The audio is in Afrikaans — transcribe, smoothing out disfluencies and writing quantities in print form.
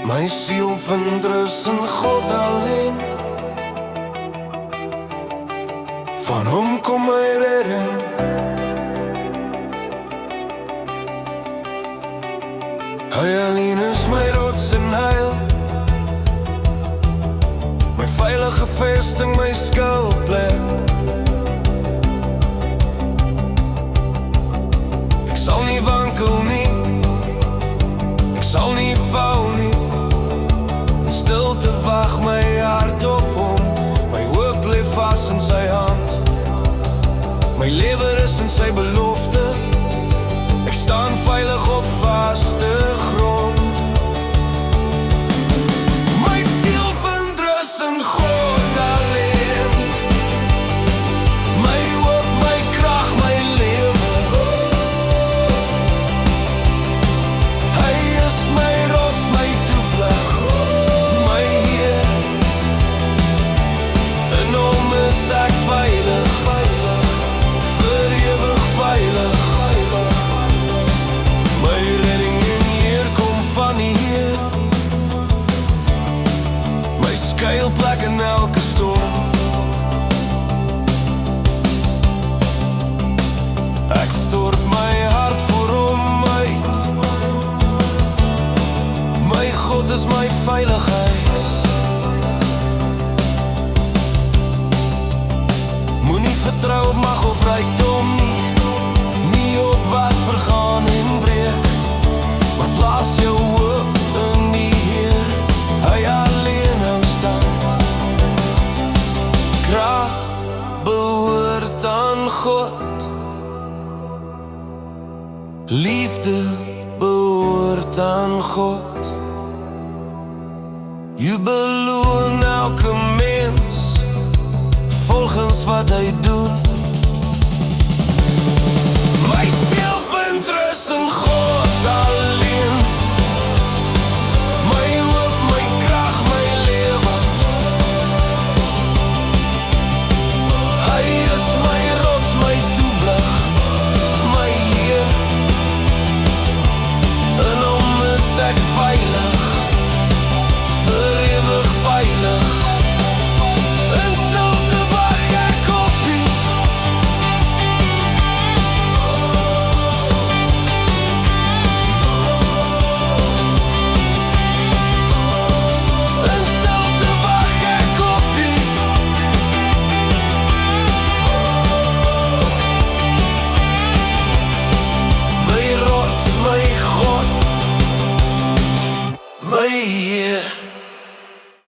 My siel vind rus in God alleen. Van hom kom my redding. Hy alleen is my rots en heil, my veilige vesting, my skuilplek. Ek sal nie wankel nie, ek sal nie val nie. In stilte wag my hart op hom, my hoop bly vas in sy hand. My lewe is in sy belofte, ek staan veilig op vaste grond. My siel vind rus in God alleen, my hoop, my krag, my lewe. Hy is my rots, my toevlug, my Heer. In hom is ek veilig, vir ewig veilig. My redding en Heer kom van die Heer, my skuilplek in elke storm. Ek stort my hart voor hom uit, my God is my veiligheid. Moenie vertrou op mag of rykdom nie, nie op wat vergaan en breek, maar plaas jou hoop in die Heer. Hy alleen hou stand. Krag behoort aan God, liefde behoort aan God. Jy beloon elke mens volgens wat hy doen.